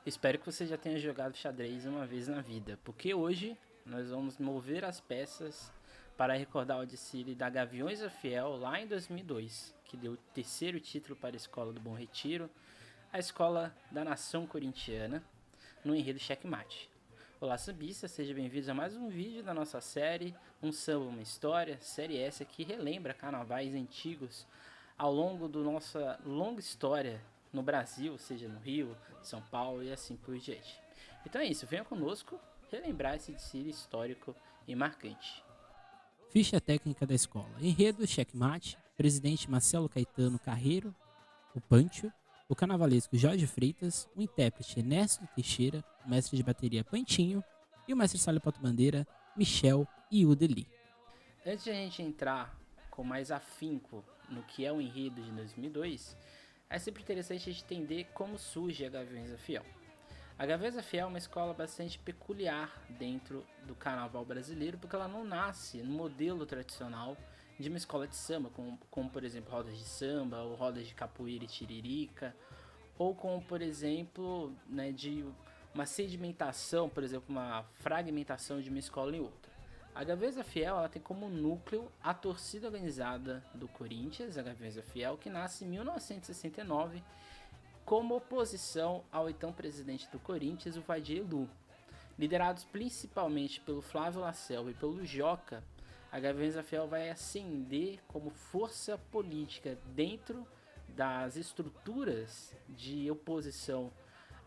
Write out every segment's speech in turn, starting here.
Espero que você já tenha jogado xadrez uma vez na vida, porque hoje nós vamos mover as peças para recordar o desfile da Gaviões da Fiel lá em 2002, que deu o terceiro título para a Escola do Bom Retiro, a escola da nação corintiana, no enredo Checkmate. Olá sambistas, sejam bem-vindos a mais um vídeo da nossa série Um Samba, Uma História, série essa que relembra carnavais antigos ao longo da nossa longa história no Brasil, seja no Rio, São Paulo e assim por diante. Então é isso, venha conosco relembrar esse desfile histórico e marcante. Ficha técnica da escola. Enredo, checkmate, presidente Marcelo Caetano Carreiro, o Pancho, o carnavalesco Jorge Freitas, o intérprete Ernesto Teixeira, o mestre de bateria Pantinho e o mestre Salho Bandeira, Michel e Udeli. Antes de a gente entrar com mais afinco no que é o enredo de 2002, é sempre interessante a gente entender como surge a Gaviões da Fiel. A Gaviões da Fiel é uma escola bastante peculiar dentro do carnaval brasileiro, porque ela não nasce no modelo tradicional de uma escola de samba, como por exemplo rodas de samba, ou rodas de capoeira e tiririca, ou como por exemplo de uma sedimentação, por exemplo uma fragmentação de uma escola em outra. A Gaviões da Fiel ela tem como núcleo a torcida organizada do Corinthians, a Gaviões da Fiel, que nasce em 1969 como oposição ao então presidente do Corinthians, o Vadir Lu. Liderados principalmente pelo Flávio Lacerda e pelo Joca, a Gaviões da Fiel vai ascender como força política dentro das estruturas de oposição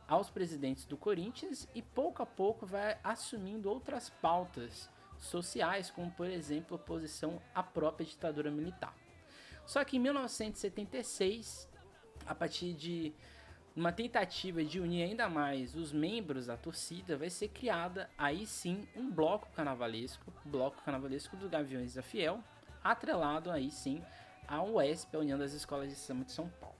aos presidentes do Corinthians e pouco a pouco vai assumindo outras pautas sociais, como por exemplo oposição à própria ditadura militar. Só que em 1976, a partir de uma tentativa de unir ainda mais os membros da torcida, vai ser criada aí sim um bloco carnavalesco do Gaviões da Fiel, atrelado aí sim à UESP, a União das Escolas de Samba de São Paulo.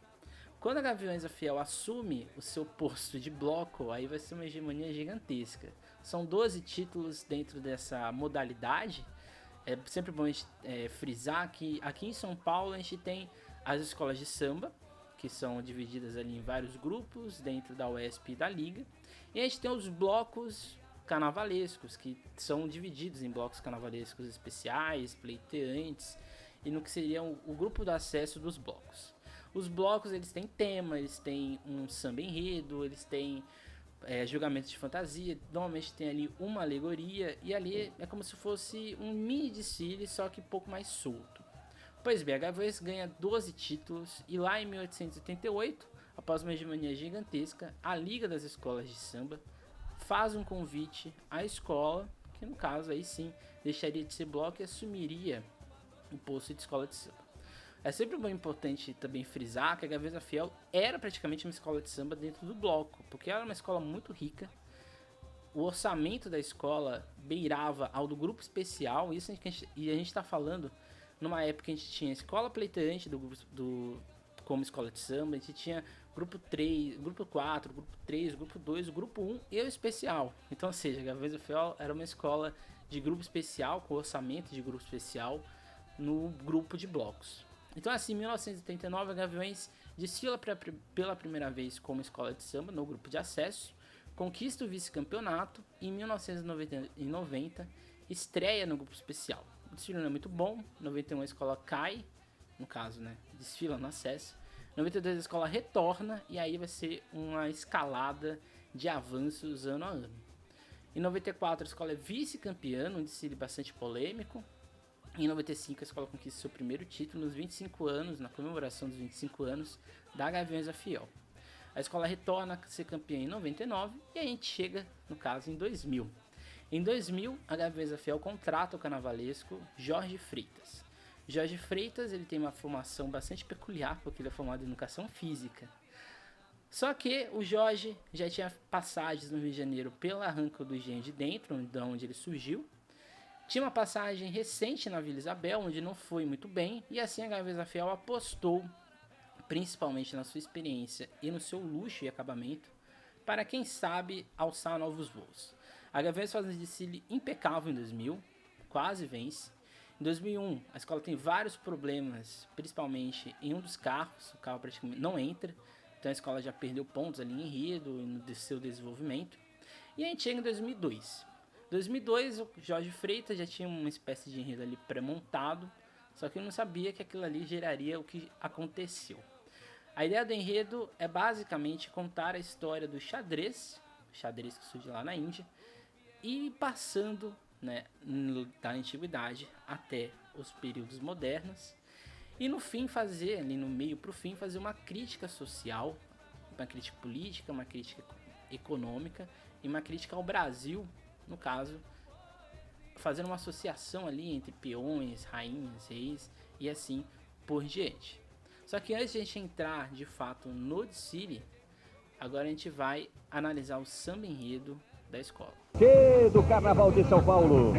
Quando a Gaviões da Fiel assume o seu posto de bloco, aí vai ser uma hegemonia gigantesca. São 12 títulos dentro dessa modalidade. É sempre bom a gente frisar que aqui em São Paulo a gente tem as escolas de samba, que são divididas ali em vários grupos dentro da UESP e da Liga. E a gente tem os blocos carnavalescos, que são divididos em blocos carnavalescos especiais, pleiteantes, e no que seria o grupo de acesso dos blocos. Os blocos eles têm tema, eles têm um samba enredo, eles têm julgamentos de fantasia, normalmente tem ali uma alegoria e ali é como se fosse um mini desfile, só que um pouco mais solto. Pois bem, a Gaviões ganha 12 títulos e lá em 1888, após uma hegemonia gigantesca, a Liga das Escolas de Samba faz um convite à escola, que no caso aí sim deixaria de ser bloco e assumiria o posto de escola de samba. É sempre muito importante também frisar que a Gaviões da Fiel era praticamente uma escola de samba dentro do bloco, porque ela era uma escola muito rica. O orçamento da escola beirava ao do grupo especial, isso e a gente está falando numa época que a gente tinha escola pleiteante como escola de samba, a gente tinha grupo 3, grupo 4, grupo 3, grupo 2, grupo 1 e o especial. Então, ou seja, a Gaviões da Fiel era uma escola de grupo especial, com orçamento de grupo especial no grupo de blocos. Então assim, em 1989 a Gaviões desfila pela primeira vez como escola de samba no grupo de acesso, conquista o vice-campeonato e em 1990 estreia no grupo especial. O desfile não é muito bom, em 91 a escola cai, no caso desfila no acesso, em 92 a escola retorna e aí vai ser uma escalada de avanços ano a ano. Em 94 a escola é vice-campeã, um desfile bastante polêmico. Em 95 a escola conquista seu primeiro título nos 25 anos, na comemoração dos 25 anos da Gaviões da Fiel. A escola retorna a ser campeã em 99 e a gente chega, no caso, em 2000. Em 2000, a Gaviões da Fiel contrata o carnavalesco Jorge Freitas. Jorge Freitas ele tem uma formação bastante peculiar, porque ele é formado em educação física. Só que o Jorge já tinha passagens no Rio de Janeiro pela Arranca do Engenho de Dentro, onde ele surgiu. Tinha uma passagem recente na Vila Isabel, onde não foi muito bem, e assim a Gaviões da Fiel apostou, principalmente na sua experiência e no seu luxo e acabamento, para quem sabe alçar novos voos. A Gaviões faz um desfile impecável em 2000, quase vence. Em 2001, a escola tem vários problemas, principalmente em um dos carros, o carro praticamente não entra, Então a escola já perdeu pontos ali em enredo e no seu desenvolvimento. E a gente chega em 2002. 2002, o Jorge Freitas já tinha uma espécie de enredo ali pré-montado, só que eu não sabia que aquilo ali geraria o que aconteceu. A ideia do enredo é basicamente contar a história do xadrez que surge lá na Índia, e passando, né, da antiguidade até os períodos modernos, e no fim fazer, ali no meio pro fim, fazer uma crítica social, uma crítica política, uma crítica econômica e uma crítica ao Brasil, no caso, fazendo uma associação ali entre peões, rainhas, reis e assim por diante. Só que antes de a gente entrar de fato no desfile, agora a gente vai analisar o samba enredo da escola. Do Carnaval de São Paulo.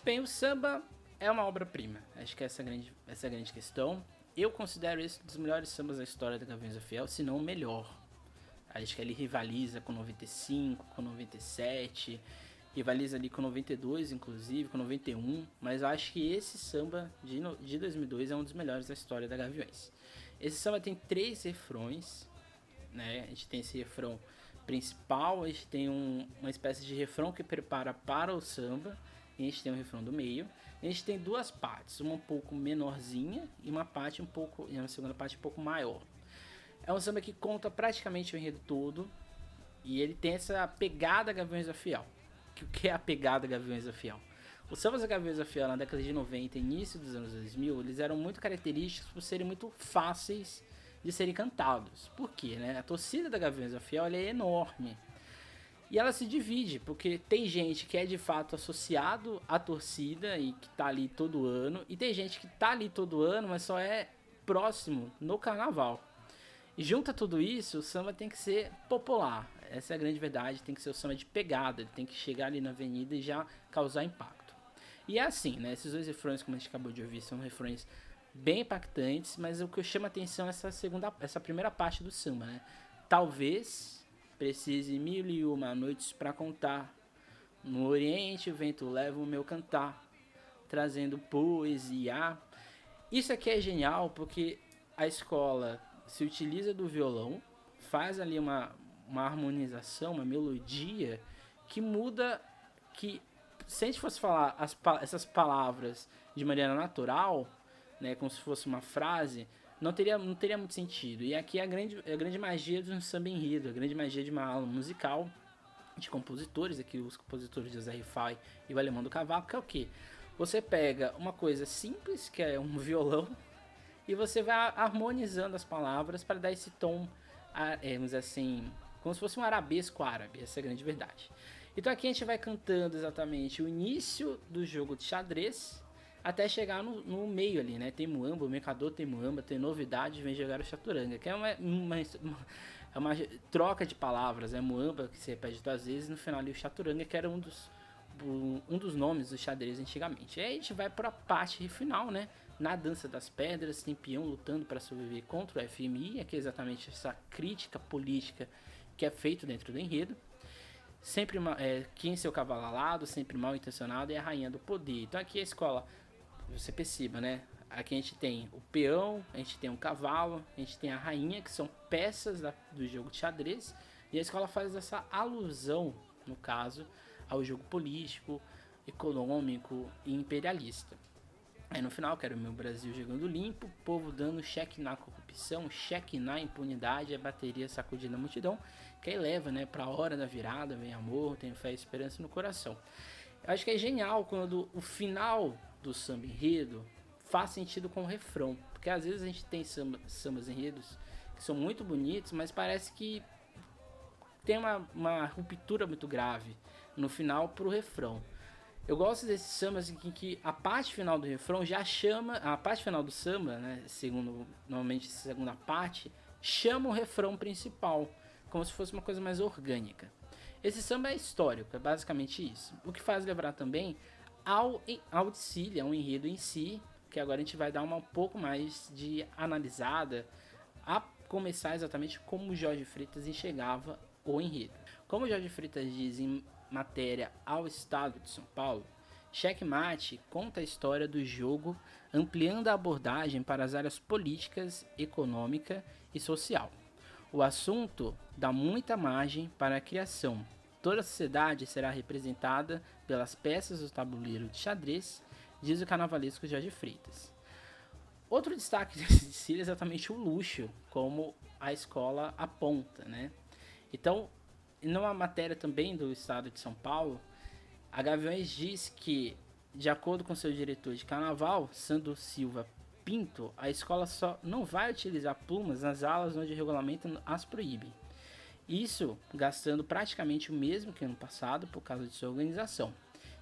Bem, o samba é uma obra-prima, acho que essa é a grande questão. Eu considero esse um dos melhores sambas da história da Gaviões da Fiel, se não o melhor. Acho que ele rivaliza com 95, com 97, rivaliza ali com 92, inclusive, com 91, mas eu acho que esse samba de 2002 é um dos melhores da história da Gaviões. Esse samba tem 3 refrões, né? A gente tem esse refrão principal, a gente tem uma espécie de refrão que prepara para o samba, e a gente tem um refrão do meio. A gente tem 2 partes, uma um pouco menorzinha e uma segunda parte um pouco maior. É um samba que conta praticamente o enredo todo, e ele tem essa pegada Gaviões da Fiel. O que é a pegada Gaviões da Fiel? Os sambas da Gaviões da Fiel na década de 90 e início dos anos 2000, eles eram muito característicos por serem muito fáceis de serem cantados. Por quê? Né? A torcida da Gaviões da Fiel ela é enorme. E ela se divide, porque tem gente que é de fato associado à torcida e que tá ali todo ano, e tem gente que tá ali todo ano, mas só é próximo no carnaval. E junto a tudo isso, o samba tem que ser popular. Essa é a grande verdade, tem que ser o samba de pegada, ele tem que chegar ali na avenida e já causar impacto. E é assim, né? Esses 2 refrões, como a gente acabou de ouvir, são refrões bem impactantes, mas o que chama atenção é essa primeira parte do samba, né? Talvez precise 1001 noites pra contar. No Oriente o vento leva o meu cantar, trazendo poesia. Isso aqui é genial porque a escola se utiliza do violão, faz ali uma harmonização, uma melodia que muda, que se a gente fosse falar essas palavras de maneira natural, né, como se fosse uma frase, não teria muito sentido. E aqui é a grande magia de um samba enredo, a grande magia de uma aula musical de compositores, aqui os compositores José Riffai e o Alemão do Cavaco, que é o quê? Você pega uma coisa simples, que é um violão, e você vai harmonizando as palavras para dar esse tom, vamos dizer assim, como se fosse um arabesco árabe, essa é a grande verdade. Então aqui a gente vai cantando exatamente o início do jogo de xadrez até chegar no meio ali, né? Tem Muamba, o mercador tem Muamba, tem novidade, vem jogar o chaturanga, que é uma troca de palavras, né? Muamba, que se repete 2 vezes, no final ali o chaturanga, que era um dos nomes do xadrez antigamente. E aí a gente vai para a parte final, né? Na dança das pedras, tem peão lutando para sobreviver contra o FMI, que é exatamente essa crítica política que é feito dentro do enredo. Sempre quem seu cavalo alado, sempre mal intencionado, é a rainha do poder. Então aqui a escola, você perceba, né? Aqui a gente tem o peão, a gente tem o cavalo, a gente tem a rainha, que são peças do jogo de xadrez. E a escola faz essa alusão, no caso, ao jogo político, econômico e imperialista. Aí no final, quero o meu Brasil jogando limpo, povo dando cheque na corrupção, cheque na impunidade, a bateria sacudindo a multidão, que aí leva, né, pra hora da virada, vem amor, tenho fé e esperança no coração. Eu acho que é genial quando o final do samba enredo faz sentido com o refrão, porque às vezes a gente tem sambas enredos que são muito bonitos, mas parece que tem uma ruptura muito grave no final pro refrão. Eu gosto desses sambas em que a parte final do refrão já chama, a parte final do samba, né, normalmente a segunda parte, chama o refrão principal, como se fosse uma coisa mais orgânica. Esse samba é histórico, é basicamente isso. O que faz lembrar também ao desfile, ao enredo em si, que agora a gente vai dar um pouco mais de analisada, a começar exatamente como o Jorge Freitas enxergava o enredo. Como o Jorge Freitas diz em matéria ao Estado de São Paulo, Checkmate conta a história do jogo, ampliando a abordagem para as áreas políticas, econômica e social. O assunto dá muita margem para a criação. Toda a sociedade será representada pelas peças do tabuleiro de xadrez, diz o carnavalesco Jorge Freitas. Outro destaque desse desfile é exatamente o luxo, como a escola aponta, né? Então, numa matéria também do Estado de São Paulo, a Gaviões diz que, de acordo com seu diretor de carnaval, Sandro Silva Pinto, a escola só não vai utilizar plumas nas alas onde o regulamento as proíbe. Isso gastando praticamente o mesmo que ano passado por causa de sua organização.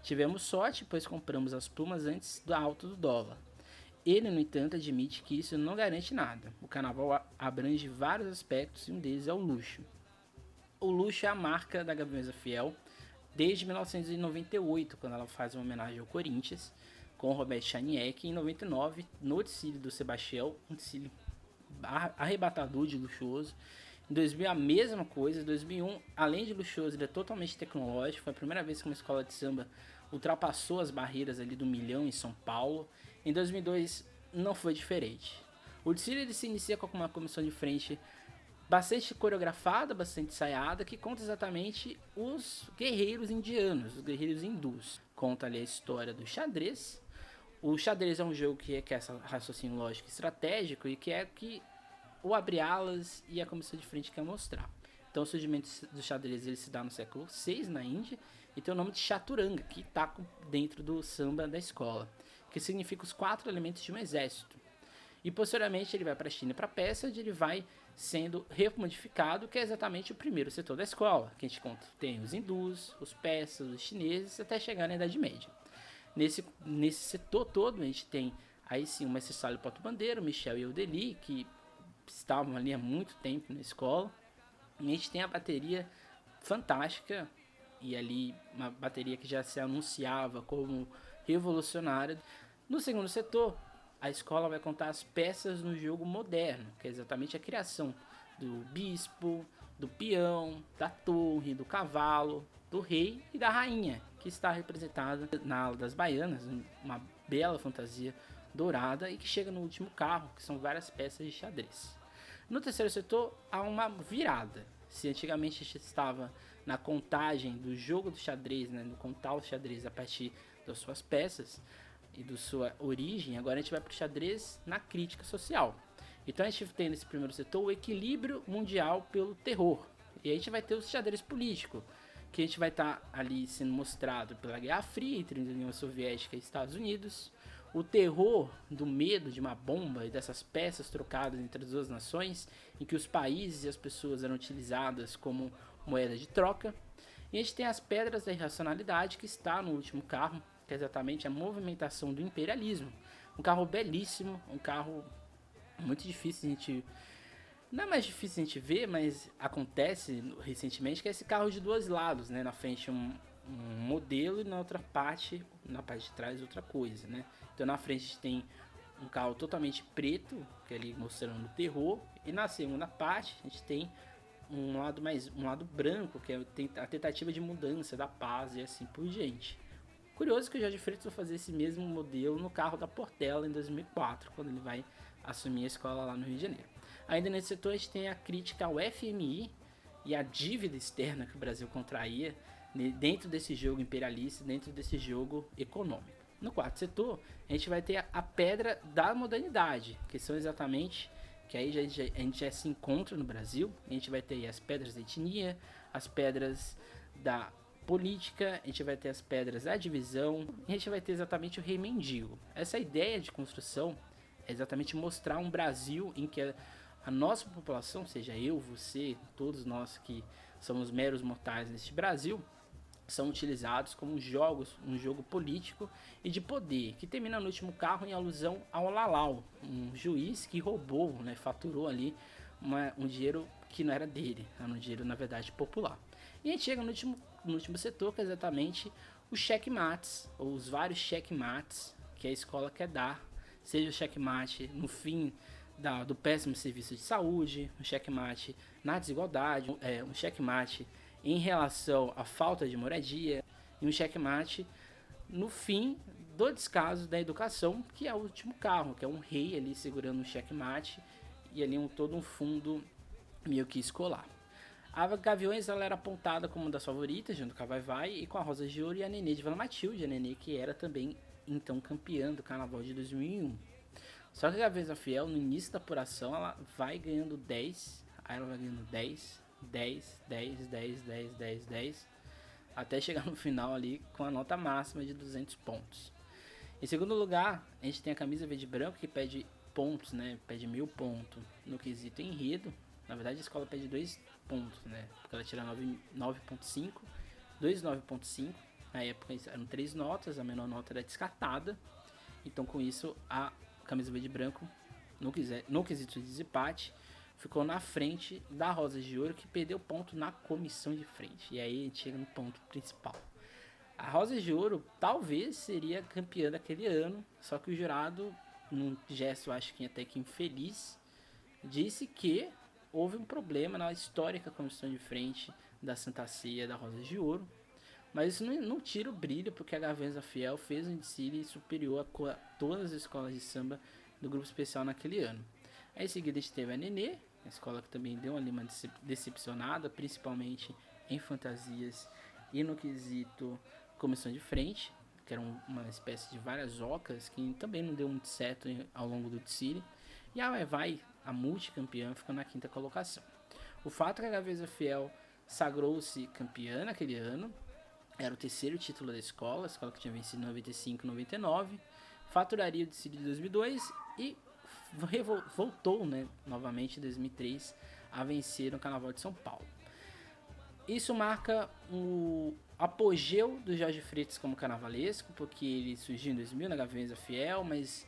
Tivemos sorte, pois compramos as plumas antes do alto do dólar. Ele, no entanto, admite que isso não garante nada. O carnaval abrange vários aspectos e um deles é o luxo. O luxo é a marca da Gaviões Fiel desde 1998, quando ela faz uma homenagem ao Corinthians, com o Roberto Chaniek, e em 99, no desfile do Sebastião, um desfile arrebatador de luxuoso. Em 2000, a mesma coisa. Em 2001, além de luxuoso, ele é totalmente tecnológico. Foi a primeira vez que uma escola de samba ultrapassou as barreiras ali do 1 milhão em São Paulo. Em 2002, não foi diferente. O desfile ele se inicia com uma comissão de frente bastante coreografada, bastante ensaiada, que conta exatamente os guerreiros indianos, os guerreiros hindus. Conta ali a história do xadrez. O xadrez é um jogo que requer raciocínio lógico e estratégico e que é que o abre-alas e a comissão de frente quer mostrar. Então o surgimento do xadrez ele se dá no século VI na Índia e tem o nome de chaturanga, que está dentro do samba da escola, que significa os 4 elementos de um exército. E posteriormente ele vai para a China e para a Pérsia, onde ele vai sendo remodificado, que é exatamente o primeiro setor da escola, que a gente conta. Tem os hindus, os persas, os chineses, até chegar na Idade Média. Nesse setor todo a gente tem aí sim o mestre Salles Porto-Bandeira, o Michel e o Deli, que estavam ali há muito tempo na escola. E a gente tem a bateria fantástica, e ali uma bateria que já se anunciava como revolucionária. No segundo setor, a escola vai contar as peças no jogo moderno, que é exatamente a criação do bispo, do peão, da torre, do cavalo, do rei e da rainha, que está representada na ala das baianas, uma bela fantasia dourada e que chega no último carro, que são várias peças de xadrez. No terceiro setor, há uma virada. Se antigamente a gente estava na contagem do jogo do xadrez, né, no contar o xadrez a partir das suas peças e da sua origem, agora a gente vai para o xadrez na crítica social. Então a gente tem nesse primeiro setor o equilíbrio mundial pelo terror. E a gente vai ter o xadrez político, que a gente vai estar ali sendo mostrado pela Guerra Fria entre a União Soviética e Estados Unidos, O terror do medo de uma bomba e dessas peças trocadas entre as duas nações, em que os países e as pessoas eram utilizadas como moeda de troca. E a gente tem as pedras da irracionalidade, que está no último carro, que é exatamente a movimentação do imperialismo. Um carro belíssimo, um carro muito difícil a gente... Não é mais difícil a gente ver, mas acontece recentemente, que é esse carro de dois lados, né? Na frente um modelo e na outra parte, na parte de trás, outra coisa, né? Então na frente a gente tem um carro totalmente preto, que é ali mostrando o terror, e na segunda parte a gente tem um lado branco, que é a tentativa de mudança, da paz e assim por diante. Curioso que o Jorge Freitas vai fazer esse mesmo modelo no carro da Portela em 2004, quando ele vai assumir a escola lá no Rio de Janeiro. Ainda nesse setor a gente tem a crítica ao FMI e a dívida externa que o Brasil contraía dentro desse jogo imperialista, dentro desse jogo econômico. No quarto setor, a gente vai ter a pedra da modernidade, que são exatamente, que aí a gente já se encontra no Brasil. A gente vai ter aí as pedras da etnia, as pedras da política, a gente vai ter as pedras da divisão, e a gente vai ter exatamente o rei mendigo. Essa ideia de construção é exatamente mostrar um Brasil em que a nossa população, seja eu, você, todos nós que somos meros mortais neste Brasil, são utilizados como um jogo político e de poder, que termina no último carro em alusão ao Lalau, um juiz que roubou, né, faturou ali um dinheiro que não era dele, era um dinheiro na verdade popular. E a gente chega no último setor, que é exatamente os checkmates, ou os vários checkmates que a escola quer dar, seja o checkmate no fim do péssimo serviço de saúde, um checkmate na desigualdade, um checkmate em relação à falta de moradia, e um checkmate no fim do descaso da educação, que é o último carro, que é um rei ali segurando um checkmate e ali todo um fundo meio que escolar. A Gaviões ela era apontada como uma das favoritas, junto com a Vai Vai, e com a Rosas de Ouro e a Nenê de Vila Matilde, a Nenê que era também então campeã do Carnaval de 2001. Só que a Gaviões Fiel, no início da apuração, ela vai ganhando 10, aí ela vai ganhando 10, 10, 10, 10, 10, 10, 10, até chegar no final ali com a nota máxima de 200 pontos. Em segundo lugar, a gente tem a Camisa Verde e Branco, que pede pontos, né? Pede 1000 pontos no quesito enredo. Na verdade, a escola pede 2 pontos, né? Porque ela tira 9.5, 2,9.5. Na época eram 3 notas, a menor nota era descartada. Então, com isso, a Camisa Verde e Branco, no quesito de desempate, ficou na frente da Rosas de Ouro, que perdeu ponto na comissão de frente. E aí a gente chega no ponto principal. A Rosas de Ouro talvez seria campeã daquele ano, só que o jurado, num gesto acho que até que infeliz, disse que houve um problema na histórica comissão de frente da Santa Ceia da Rosas de Ouro. Mas isso não tira o brilho, porque a Gaviões da Fiel fez um desfile superior a todas as escolas de samba do grupo especial naquele ano. Aí em seguida a gente teve a Nenê, a escola que também deu uma decepcionada, principalmente em fantasias e no quesito comissão de frente, que era uma espécie de várias ocas, que também não deu muito certo ao longo do desfile. E a Vai, a multicampeã, ficou na 5ª colocação. O fato é que a Gaviões Fiel sagrou-se campeã naquele ano, era o 3º título da escola, a escola que tinha vencido em 95 e 99, faturaria o desfile de 2002 e voltou, né, novamente em 2003 a vencer no Carnaval de São Paulo. Isso marca o apogeu do Jorge Freitas como carnavalesco, porque ele surgiu em 2000 na Gaviões Fiel, mas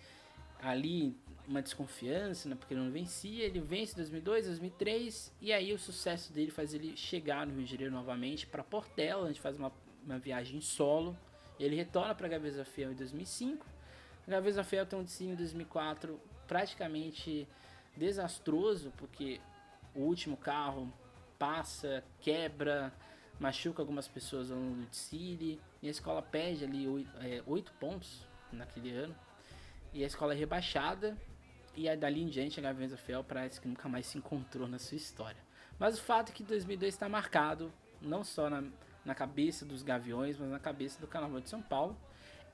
ali uma desconfiança, né, porque ele não vencia. Ele vence em 2002, 2003, e aí o sucesso dele faz ele chegar no Rio de Janeiro novamente para Portela. A gente faz uma viagem solo, ele retorna para a Gaviões Fiel em 2005. A Gaviões Fiel tem um desfile em 2004 praticamente desastroso, porque o último carro passa, quebra, machuca algumas pessoas ao longo do desfile, e a escola perde ali 8 pontos naquele ano, e a escola é rebaixada, e aí dali em diante a Gaviões Fiel parece que nunca mais se encontrou na sua história. Mas o fato é que 2002 está marcado não só na cabeça dos Gaviões, mas na cabeça do Carnaval de São Paulo.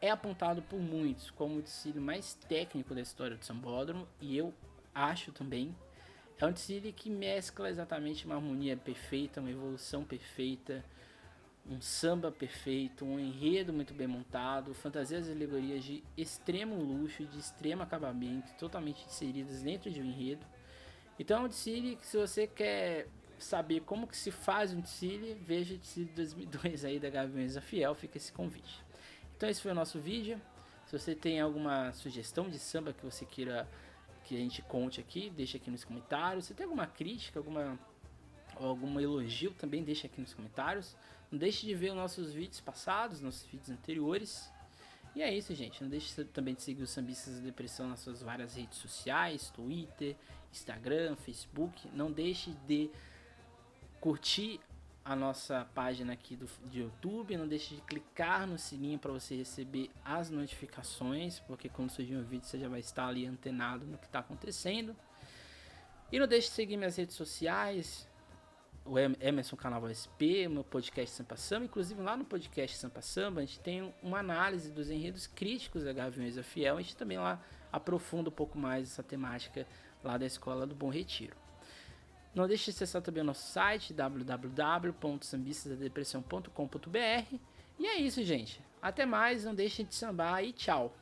É apontado por muitos como o desfile mais técnico da história do Sambódromo, e eu acho também. É um desfile que mescla exatamente uma harmonia perfeita, uma evolução perfeita, um samba perfeito, um enredo muito bem montado, fantasias e alegorias de extremo luxo, de extremo acabamento, totalmente inseridas dentro de um enredo. Então, o desfile, se você quer saber como que se faz um desfile, veja o desfile de 2002 aí da Gaviões da Fiel, fica esse convite. Então esse foi o nosso vídeo. Se você tem alguma sugestão de samba que você queira que a gente conte aqui, deixa aqui nos comentários. Se tem alguma crítica, algum elogio, também deixa aqui nos comentários. Não deixe de ver os nossos vídeos passados, nossos vídeos anteriores. E é isso, gente. Não deixe também de seguir os Sambistas da Depressão nas suas várias redes sociais, Twitter, Instagram, Facebook. Não deixe de curtir a nossa página aqui do YouTube. Não deixe de clicar no sininho para você receber as notificações, porque quando surgir um vídeo você já vai estar ali antenado no que está acontecendo. E não deixe de seguir minhas redes sociais, o Emerson Carnaval SP, o meu podcast Sampa Samba. Inclusive lá no podcast Sampa Samba a gente tem uma análise dos enredos críticos da Gaviões da Fiel. A gente também lá aprofunda um pouco mais essa temática lá da Escola do Bom Retiro. Não deixe de acessar também o nosso site www.sambistasdadepressão.com.br. E é isso, gente. Até mais, não deixem de sambar e tchau.